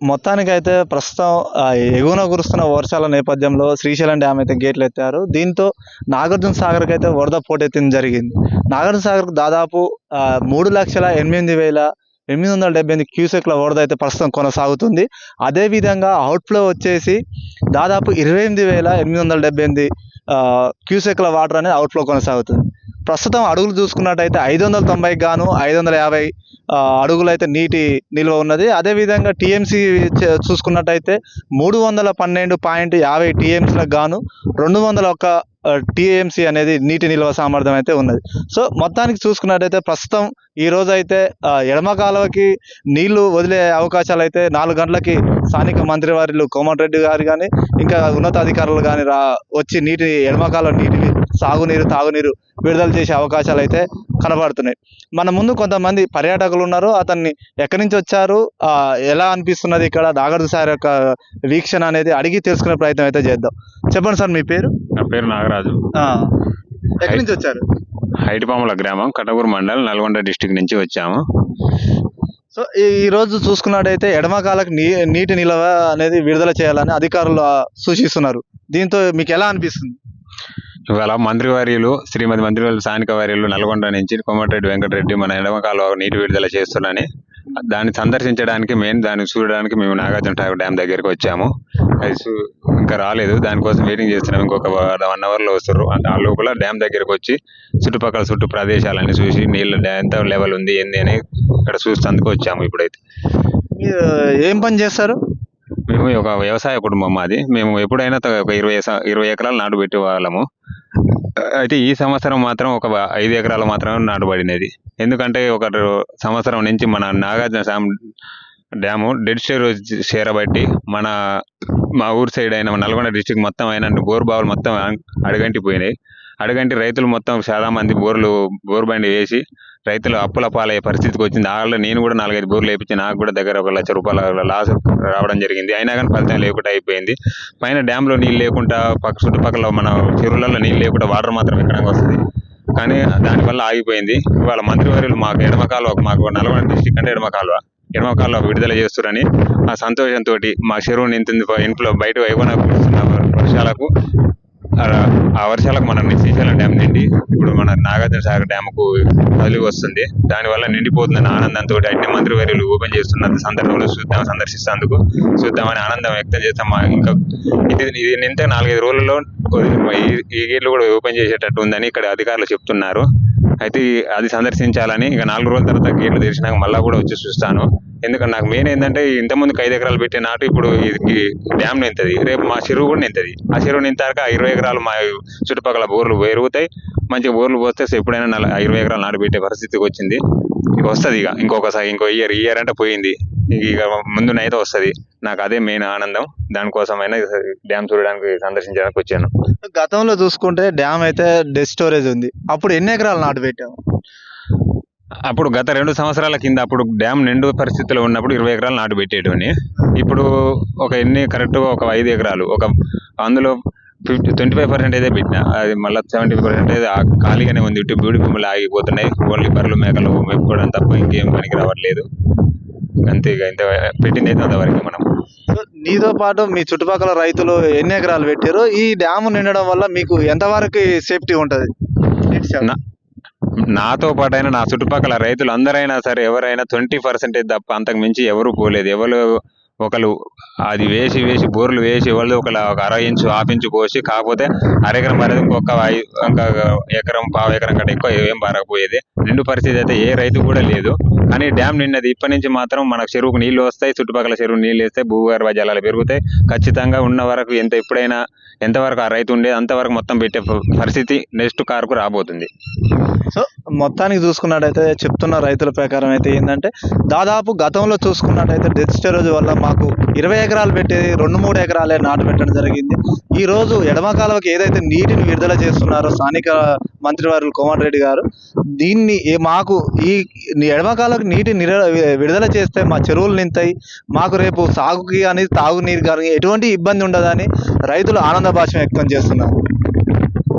మొత్తానికైతే ప్రస్తుతం ఎగువన కురుస్తున్న వర్షాల నేపథ్యంలో శ్రీశైలం డ్యామ్ అయితే గేట్లు ఎత్తారు. దీంతో నాగార్జున సాగర్కి అయితే వరద పోటెత్తింది జరిగింది. నాగార్జున సాగర్కు దాదాపు 3,08,878 క్యూసెక్ల వరద అయితే ప్రస్తుతం కొనసాగుతుంది. అదేవిధంగా అవుట్ఫ్లో వచ్చేసి దాదాపు 28,878 క్యూసెక్ల వాటర్ అనేది అవుట్ఫ్లో కొనసాగుతుంది. ప్రస్తుతం అడుగులు చూసుకున్నట్టయితే 590 గాను 550 అడుగులు అయితే నీటి నిల్వ ఉన్నది. అదేవిధంగా టీఎంసీ చూసుకున్నట్టయితే 312.50 టీఎంసీలకు గాను 201 టీఎంసీ అనేది నీటి నిల్వ సామర్థ్యం అయితే ఉన్నది. సో మొత్తానికి చూసుకున్నట్టయితే ప్రస్తుతం ఈ రోజు అయితే ఎడమ కాలువకి నీళ్లు వదిలే అవకాశాలు అయితే 4 గంటలకి స్థానిక మంత్రివర్యులు కోమటిరెడ్డి గారు కానీ ఇంకా ఉన్నతాధికారులు కానీ వచ్చి ఎడమ కాలువ నీటిని సాగునీరు తాగునీరు విడుదల చేసే అవకాశాలు అయితే కనబడుతున్నాయి. మన ముందు కొంతమంది పర్యాటకులు ఉన్నారు. అతన్ని ఎక్కడి నుంచి వచ్చారు, ఎలా అనిపిస్తున్నది ఇక్కడ నాగార్జున సాగర్ యొక్క వీక్షణ అనేది అడిగి తెలుసుకునే ప్రయత్నం అయితే చేద్దాం. చెప్పండి సార్, మీ పేరు? నా పేరు నాగరాజు. ఎక్కడి నుంచి వచ్చారు? హైటిపాముల గ్రామం, కటగూరు మండలం, నల్గొండ డిస్టిక్ నుంచి వచ్చాము. సో ఈ రోజు చూసుకున్నట్టయితే ఎడమ కాలకు నీటి నిల్వ అనేది విడుదల చేయాలని అధికారులు సూచిస్తున్నారు. దీంతో మీకు ఎలా అనిపిస్తుంది? ఇవాళ మంత్రివర్యులు శ్రీమతి మంత్రివర్యులు స్థానిక వర్యులు నల్గొండ నుంచి కోమటిరెడ్డి వెంకటరెడ్డి మన ఎడమ కాలువ నీటి విడుదల చేస్తున్నారని దాన్ని సందర్శించడానికి దాన్ని చూడడానికి మేము నాగార్జున సాగర్ డ్యామ్ దగ్గరికి వచ్చాము. అది ఇంకా రాలేదు, దానికోసం వెయిటింగ్ చేస్తున్నాం. ఇంకొక 1 అవర్లో వస్తారు. ఆ లోపల డ్యామ్ దగ్గరికి వచ్చి చుట్టూ ప్రదేశాలన్నీ చూసి నీళ్ళ ఎంత లెవెల్ ఉంది ఏంది అని ఇక్కడ చూసేందుకు వచ్చాము. ఇప్పుడైతే ఏం పని చేస్తారు? మేము ఒక వ్యవసాయ కుటుంబం మాది. మేము ఎప్పుడైనా ఒక 20 ఎకరాలు నాటుబెట్టే వాళ్ళము. అయితే ఈ సంవత్సరం మాత్రం ఒక 5 ఎకరాలు మాత్రమే నాటుబడినది. ఎందుకంటే ఒక సంవత్సరం నుంచి మన నాగార్జున డ్యాము డెడ్ స్టోరేజ్ చేరబట్టి మా ఊరు సైడ్ అయిన నల్గొండ డిస్టిక్ మొత్తం అయిన బోర్ బావులు మొత్తం అడగంటిపోయినాయి. అడగంటి రైతులు మొత్తం చాలా మంది బోర్ బండి వేసి రైతులు అప్పుల పాలయ్యే పరిస్థితికి వచ్చింది. ఆళ్ళ నేను కూడా 4-5 బోర్లు వేయించి నాకు కూడా దగ్గర 1 లక్ష రూపాయల లాస్ రావడం జరిగింది. అయినా కానీ ఫలితం లేకుండా అయిపోయింది. పైన డ్యాంలో నీళ్ళు లేకుండా చుట్టుపక్కల మన చెరువులలో నీళ్ళు లేకుండా వాటర్ మాత్రం ఎక్కడానికి వస్తుంది, కానీ దానివల్ల ఆగిపోయింది. ఇవాళ మంత్రివర్యులు మాకు మాకు నల్గొండ డిస్టిక్ అంటే ఎడమ కాలువ విడుదల చేస్తారని ఆ సంతోషంతో మా చెరువు ఇంట్లో బయట ఎగువన కురుస్తున్న వర్షాలకు మన శ్రీశైలం డ్యామ్ నిండి ఇప్పుడు మన నాగార్జున సాగర్ డ్యామ్కు కదిలి వస్తుంది. దానివల్ల నిండిపోతుందని ఆనందంతో అన్ని మంత్రివర్యులు ఓపెన్ చేస్తున్న సందర్భంలో సందర్శిస్తేందుకు చూద్దామని ఆనందం వ్యక్తం చేస్తాం. ఇంకా ఇది నింతే 4-5 రోజుల్లో ఈ గేట్లు కూడా ఓపెన్ చేసేటట్టు ఉందని ఇక్కడ అధికారులు చెప్తున్నారు. అయితే అది సందర్శించాలని ఇక 4 రోజుల తర్వాత గేట్లు తెరిచినాక మళ్ళీ కూడా వచ్చి చూస్తాను. ఎందుకంటే నాకు మెయిన్ ఏంటంటే ఇంతకుముందుకు 5 ఎకరాలు పెట్టే నాటు ఇప్పుడు ఈ డ్యామ్ నింతది, రేపు మా చెరువు కూడా నింతది. ఆ చెరువు నింతాక 20 ఎకరాలు మా చుట్టుపక్కల బోర్లు పెరుగుతాయి. మంచిగా బోర్లు పోస్తే ఎప్పుడైనా 20 ఎకరాలు నాటు పెట్టే పరిస్థితికి వచ్చింది. ఇక వస్తుంది. ఇంకో ఇయర్ అంటే పోయింది. ఇక ముందునైతే వస్తుంది. నాకు అదే మెయిన్ ఆనందం. దానికోసమైనా డ్యామ్ చూడడానికి సందర్శించడానికి వచ్చాను. గతంలో చూసుకుంటే డ్యామ్ అయితే డెడ్ స్టోరేజ్ ఉంది. అప్పుడు ఎన్ని ఎకరాలు నాటు పెట్టాము? అప్పుడు గత 2 సంవత్సరాల కింద అప్పుడు డ్యామ్ నిండు పరిస్థితిలో ఉన్నప్పుడు 20 ఎకరాలు నాటు పెట్టేటోని. ఇప్పుడు కరెక్ట్గా ఒక 5 ఎకరాలు అందులో 25% అయితే పెట్టినా, అది మళ్ళీ 70% అయితే ఖాళీగానే ఉంది. ఇటు బూడి భూములు ఆగిపోతున్నాయి. ఓన్లీ బర్రెలు మేకలు మెప్పుకోవడం తప్ప ఇంకేం పనికి రావట్లేదు. అంతే, ఇక ఇంత పెట్టింది అయితే అంతవరకు. మనం నీతో పాటు మీ చుట్టుపక్కల రైతులు ఎన్ని ఎకరాలు పెట్టారు? ఈ డ్యామ్ నిండడం వల్ల మీకు ఎంతవరకు సేఫ్టీ ఉంటుంది? నాతో పాటు అయినా నా చుట్టుపక్కల రైతులు అందరైనా సరే ఎవరైనా 20% తప్ప అంతకు మించి ఎవరు పోలేదు. ఒకరు అది వేసి బోర్లు వేసి వాళ్ళు ఒక 1/2 ఇంచు 1/2 ఇంచు పోసి, కాకపోతే అరెకరం అనేది ఇంకొక ఎకరం 1/4 ఎకరం కంటే ఎక్కువ ఏం పారకపోయేది. నిండు పరిస్థితి అయితే ఏ రైతు కూడా లేదు. కానీ డ్యామ్ నిన్నది. ఇప్పటి నుంచి మాత్రం మనకు చెరువుకు నీళ్లు వస్తాయి, చుట్టుపక్కల చెరువు నీళ్ళు వేస్తాయి, భూగర్భ జలాలు పెరుగుతాయి. ఖచ్చితంగా ఉన్న వరకు ఎప్పుడైనా ఎంతవరకు ఆ రైతు ఉండేది అంతవరకు మొత్తం పెట్టే పరిస్థితి నెక్స్ట్ కారుకు రాబోతుంది. సో మొత్తానికి చూసుకున్నట్టయితే చెప్తున్న రైతుల ప్రకారం అయితే ఏంటంటే దాదాపు గతంలో చూసుకున్నట్టయితే డెడ్ స్టోరేజ్ వల్ల మాకు 20 ఎకరాలు పెట్టేది 2-3 ఎకరాలే నాటు పెట్టడం జరిగింది. ఈ రోజు ఎడమ కాలువకి ఏదైతే నీటిని విడుదల చేస్తున్నారో స్థానిక మంత్రివర్యులు కోమటిరెడ్డి గారు, దీన్ని మాకు ఈ ఎడమ కాలువకి నీటిని విడుదల చేస్తే మా చెరువులు నింతాయి, మాకు రేపు సాగుకి కానీ తాగునీరు కానీ ఎటువంటి ఇబ్బంది ఉండదని రైతులు ఆనంద భాష వ్యక్తం చేస్తున్నారు.